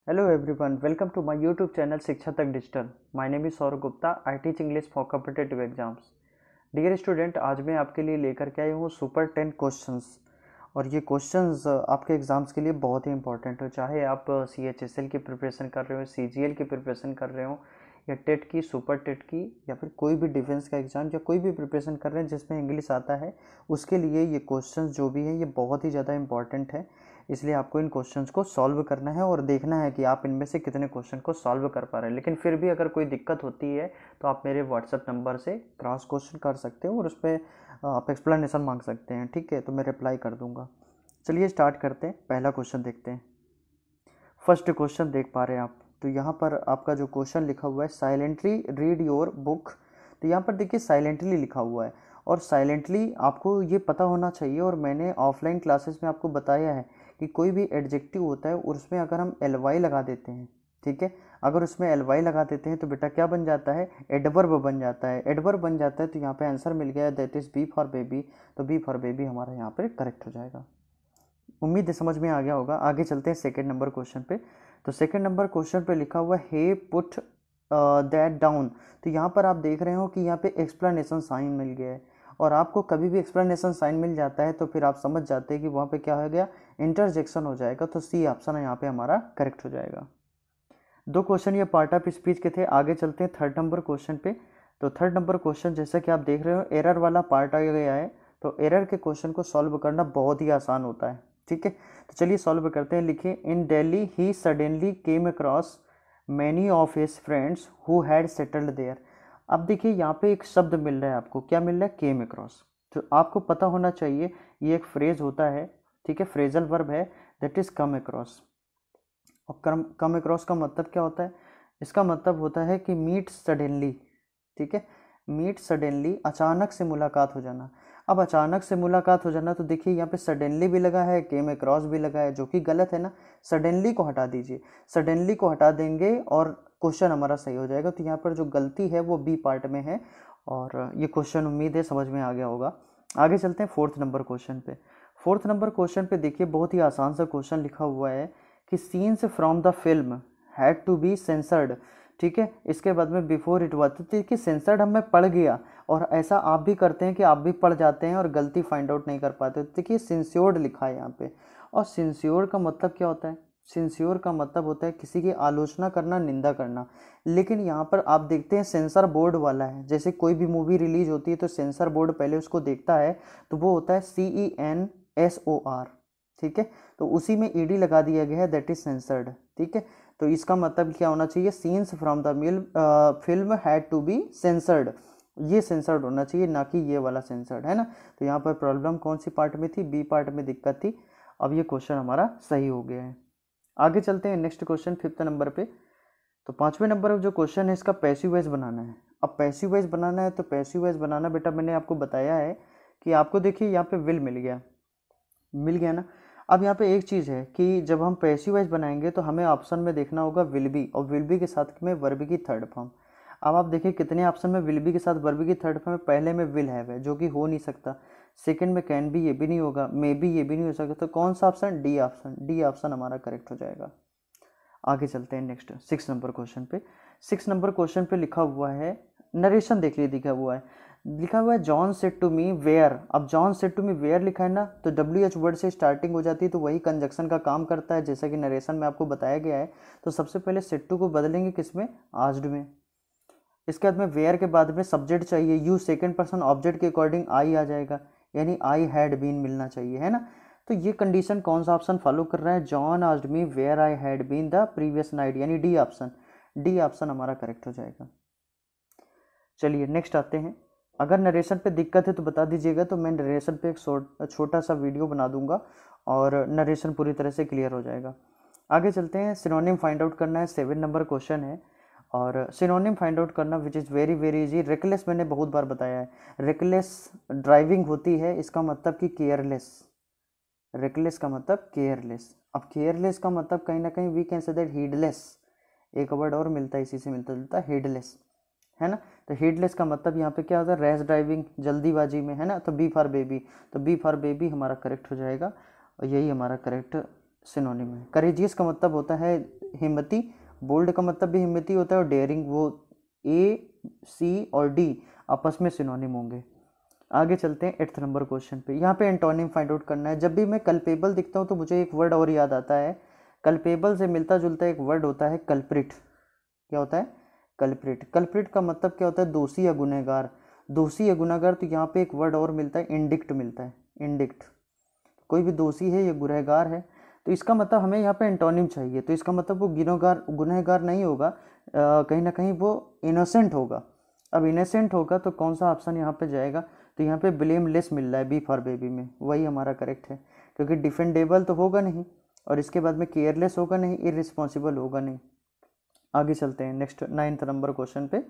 Hello everyone, welcome to my YouTube channel शिक्षा तक digital. My name is Saurabh Gupta. I teach English for competitive exams. Dear student, आज मैं आपके लिए लेकर के आया हूँ सुपर 10 क्वेश्चंस। और ये क्वेश्चंस आपके एग्जाम्स के लिए बहुत ही इंपॉर्टेंट हो, चाहे आप CHSL की प्रिपरेशन कर रहे हो, CGL की प्रिपरेशन कर रहे हो, या टेट की, सुपर टेट की, या फिर कोई भी डिफेंस का एग्ज़ाम या कोई भी प्रिपरेशन कर रहे हैं जिसमें इंग्लिश आता है, उसके लिए ये क्वेश्चंस जो भी है ये बहुत ही ज़्यादा इंपॉर्टेंट है। इसलिए आपको इन क्वेश्चंस को सॉल्व करना है और देखना है कि आप इनमें से कितने क्वेश्चन को सॉल्व कर पा रहे हैं। लेकिन फिर भी अगर कोई दिक्कत होती है तो आप मेरे व्हाट्सएप नंबर से क्रॉस क्वेश्चन कर सकते हो और उस पर आप एक्सप्लेनेशन मांग सकते हैं, ठीक है? तो मैं रिप्लाई कर दूंगा। चलिए स्टार्ट करते हैं, पहला क्वेश्चन देखते हैं। फर्स्ट क्वेश्चन देख पा रहे हैं आप, तो यहाँ पर आपका जो क्वेश्चन लिखा हुआ है साइलेंटली रीड योर बुक। तो यहाँ पर देखिए साइलेंटली लिखा हुआ है और साइलेंटली आपको ये पता होना चाहिए। और मैंने ऑफलाइन क्लासेस में आपको बताया है कि कोई भी एडजेक्टिव होता है और उसमें अगर हम एल वाई लगा देते हैं, ठीक है, अगर उसमें एल वाई लगा देते हैं तो बेटा क्या बन जाता है? एडवर्ब बन जाता है। एडवर्ब बन जाता है तो यहाँ पे आंसर मिल गया, that is B for baby. तो बी फॉर बेबी हमारा यहाँ पर करेक्ट हो जाएगा। उम्मीद है समझ में आ गया होगा। आगे चलते हैं सेकंड नंबर क्वेश्चन पे। तो सेकंड नंबर क्वेश्चन पे लिखा हुआ है हे पुट दैट डाउन। तो यहाँ पर आप देख रहे हो कि यहाँ पे एक्सप्लेनेशन साइन मिल गया है, और आपको कभी भी एक्सप्लेनेशन साइन मिल जाता है तो फिर आप समझ जाते हैं कि वहाँ पे क्या हो गया, इंटरजेक्शन हो जाएगा। तो सी ऑप्शन है यहाँ पे हमारा करेक्ट हो जाएगा। दो क्वेश्चन ये पार्ट ऑफ स्पीच के थे। आगे चलते हैं थर्ड नंबर क्वेश्चन पे। तो थर्ड नंबर क्वेश्चन जैसा कि आप देख रहे हो एरर वाला पार्ट आ गया है। तो एरर के क्वेश्चन को सॉल्व करना बहुत ही आसान होता है, ठीक है? तो चलिए सॉल्व करते हैं। लिखिए in Delhi he suddenly came across many of his friends who had settled there. अब देखिए यहाँ पे एक शब्द मिल रहा है आपको, क्या मिल रहा है? Came across. तो आपको पता होना चाहिए ये एक फ्रेज होता है, ठीक है, फ्रेजल वर्ब है, दैट इज कम अक्रॉस। और कम अक्रॉस का मतलब क्या होता है? इसका मतलब होता है कि मीट सडनली, ठीक है, मीट सडनली, अचानक से मुलाकात हो जाना। अब अचानक से मुलाकात हो जाना, तो देखिए यहाँ पे सडनली भी लगा है, केम अक्रॉस भी लगा है, जो कि गलत है ना। सडनली को हटा दीजिए, सडनली को हटा देंगे और क्वेश्चन हमारा सही हो जाएगा। तो यहाँ पर जो गलती है वो बी पार्ट में है, और ये क्वेश्चन उम्मीद है समझ में आ गया होगा। आगे चलते हैं फोर्थ नंबर क्वेश्चन पे। फोर्थ नंबर क्वेश्चन पे देखिए बहुत ही आसान सा क्वेश्चन लिखा हुआ है कि scenes from the film had to be censored, ठीक है। इसके बाद में बिफोर इट वॉज, तो देखिए सेंसर्ड हमें पढ़ गया, और ऐसा आप भी करते हैं कि आप भी पढ़ जाते हैं और गलती फाइंड आउट नहीं कर पाते। तो देखिए सिंस्योर्ड लिखा है यहाँ पे, और सिंस्योर का मतलब क्या होता है? सिंस्योर का मतलब होता है किसी की आलोचना करना, निंदा करना। लेकिन यहाँ पर आप देखते हैं सेंसर बोर्ड वाला है। जैसे कोई भी मूवी रिलीज होती है तो सेंसर बोर्ड पहले उसको देखता है, तो वो होता है CENSOR, ठीक है। तो उसी में ईडी लगा दिया गया है, दैट इज सेंसर्ड, ठीक है। तो इसका मतलब क्या होना चाहिए? Scenes from the film had to be censored. ये सेंसर्ड होना चाहिए, ना कि ये वाला सेंसर्ड, है ना। तो यहाँ पर प्रॉब्लम कौन सी पार्ट में थी? बी पार्ट में दिक्कत थी। अब ये क्वेश्चन हमारा सही हो गया है। आगे चलते हैं नेक्स्ट क्वेश्चन फिफ्थ नंबर पे। तो पांचवें नंबर पर जो क्वेश्चन है इसका पैसिव वॉइस बनाना है। अब पैसिव वॉइस बनाना है तो पैसिव वॉइस बनाना बेटा मैंने आपको बताया है कि आपको देखिए यहाँ पे विल मिल गया, मिल गया ना। अब यहाँ पे एक चीज़ है कि जब हम पैसिव वॉइस बनाएंगे तो हमें ऑप्शन में देखना होगा विल बी, और विल बी के साथ में वर्ब की थर्ड फॉर्म। अब आप देखिए कितने ऑप्शन में विल बी के साथ वर्ब की थर्ड फॉर्म है। पहले में विल हैव है जो कि हो नहीं सकता, सेकंड में कैन बी, ये भी नहीं होगा, मे बी, ये भी नहीं हो सकता। तो कौन सा option? D option. D option हमारा करेक्ट हो जाएगा। आगे चलते हैं नेक्स्ट सिक्स नंबर क्वेश्चन पे। सिक्स नंबर क्वेश्चन पे लिखा हुआ है, नरेशन देख लीजिए, लिखा हुआ है John said to me where. अब John said to me where लिखा है ना, तो WH वर्ड से स्टार्टिंग हो जाती है, तो वही कंजक्शन का काम करता है जैसा कि नरेशन में आपको बताया गया है। तो सबसे पहले सेड टू को बदलेंगे किसमें? आस्क्ड में। इसके बाद में वेयर के बाद में सब्जेक्ट चाहिए, यू सेकंड पर्सन ऑब्जेक्ट के अकॉर्डिंग आई आ जाएगा, यानी आई हैड बीन मिलना चाहिए, है ना। तो ये कंडीशन कौन सा ऑप्शन फॉलो कर रहा है? John asked me where I had been the previous night, यानी डी ऑप्शन। डी ऑप्शन हमारा करेक्ट हो जाएगा। चलिए नेक्स्ट आते हैं। अगर नरेशन पे दिक्कत है तो बता दीजिएगा, तो मैं नरेशन पे एक छोटा सा वीडियो बना दूंगा और नरेशन पूरी तरह से क्लियर हो जाएगा। आगे चलते हैं, सिनोनिम फाइंड आउट करना है। 7 नंबर क्वेश्चन है, और सिनोनिम फाइंड आउट करना which is very very easy. Reckless मैंने बहुत बार बताया है, रेकलेस ड्राइविंग होती है, इसका मतलब कि केयरलेस। रेकलेस का मतलब केयरलेस। अब केयरलेस का मतलब कहीं ना कहीं we can say that headless, एक वर्ड और मिलता है इसी से मिलता जुलता, हेडलेस, है ना। तो हेडलेस का मतलब यहाँ पे क्या होता है? रैश ड्राइविंग, जल्दीबाजी में, है ना। तो बी फॉर बेबी, तो बी फॉर बेबी हमारा करेक्ट हो जाएगा, और यही हमारा करेक्ट सिनोनिम है। करेजियस का मतलब होता है हिम्मती, बोल्ड का मतलब भी हिम्मती होता है, और डेयरिंग, वो ए, सी और डी आपस में सिनोनिम होंगे। आगे चलते हैं 8th नंबर क्वेश्चन पे। यहाँ पे एंटोनिम फाइंड आउट करना है। जब भी मैं कल्पेबल दिखता हूँ तो मुझे एक वर्ड और याद आता है। कल्पेबल से मिलता जुलता एक वर्ड होता है कल्प्रिट। क्या होता है? कल्प्रिट। कल्प्रिट का मतलब क्या होता है? दोषी या गुनहगार। दोषी या गुनहगार, तो यहाँ पे एक वर्ड और मिलता है, इंडिक्ट मिलता है, इंडिक्ट। कोई भी दोषी है या गुनहगार है, तो इसका मतलब हमें यहाँ पे एंटोनिम चाहिए। तो इसका मतलब वो गुनहगार नहीं होगा, कहीं ना कहीं वो इनोसेंट होगा। अब इनोसेंट होगा तो कौन सा ऑप्शन यहाँ पे जाएगा? तो यहाँ पे ब्लेमलेस मिल रहा है, बी फॉर बेबी में, वही हमारा करेक्ट है। क्योंकि डिफेंडेबल तो होगा नहीं, और इसके बाद में केयरलेस होगा नहीं, इररिस्पॉन्सिबल होगा नहीं। आगे चलते हैं नेक्स्ट 9th नंबर क्वेश्चन पे।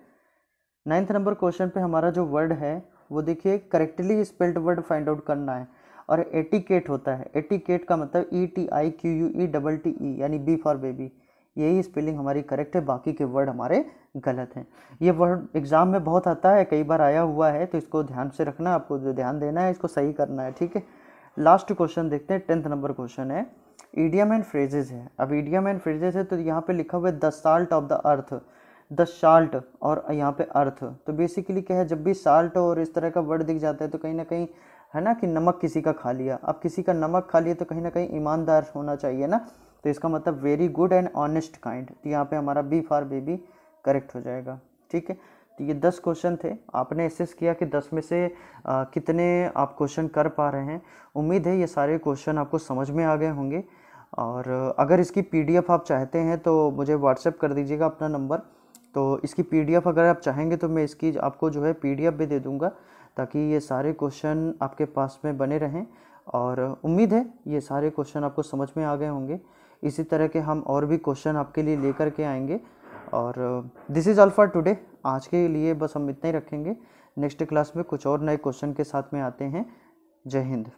9th नंबर क्वेश्चन पे हमारा जो वर्ड है वो देखिए, correctly spelled word find out करना है। और एटिकेट होता है, एटिकेट का मतलब ETIQUE यानी बी फॉर बेबी। यही स्पेलिंग हमारी करेक्ट है, बाकी के वर्ड हमारे गलत हैं। ये वर्ड एग्जाम में बहुत आता है, कई बार आया हुआ है, तो इसको ध्यान से रखना, आपको जो ध्यान देना है इसको सही करना है, ठीक है। लास्ट क्वेश्चन देखते हैं, 10th नंबर क्वेश्चन है, ईडियम एंड फ्रेजेज है। अब ईडियम एंड फ्रेजेज है तो यहाँ पे लिखा हुआ है the salt of the earth, the salt और यहाँ पे अर्थ। तो बेसिकली क्या है, जब भी साल्ट और इस तरह का वर्ड दिख जाता है तो कहीं ना कहीं है ना कि नमक किसी का खा लिया। अब किसी का नमक खा लिया तो कहीं ना कहीं ईमानदार होना चाहिए ना, तो इसका मतलब very good and honest kind. तो यहाँ पे हमारा बी फॉर बेबी करेक्ट हो जाएगा, ठीक है। तो ये 10 क्वेश्चन थे। आपने एसेस किया कि 10 में से कितने आप क्वेश्चन कर पा रहे हैं। उम्मीद है ये सारे क्वेश्चन आपको समझ में आ गए होंगे। और अगर इसकी PDF आप चाहते हैं तो मुझे व्हाट्सएप कर दीजिएगा अपना नंबर। तो इसकी PDF अगर आप चाहेंगे तो मैं इसकी आपको जो है PDF भी दे दूंगा, ताकि ये सारे क्वेश्चन आपके पास में बने रहें। और उम्मीद है ये सारे क्वेश्चन आपको समझ में आ गए होंगे। इसी तरह के हम और भी क्वेश्चन आपके लिए लेकर के आएंगे। और this is all for today. आज के लिए बस हम इतना ही रखेंगे। नेक्स्ट क्लास में कुछ और नए क्वेश्चन के साथ में आते हैं। जय हिंद।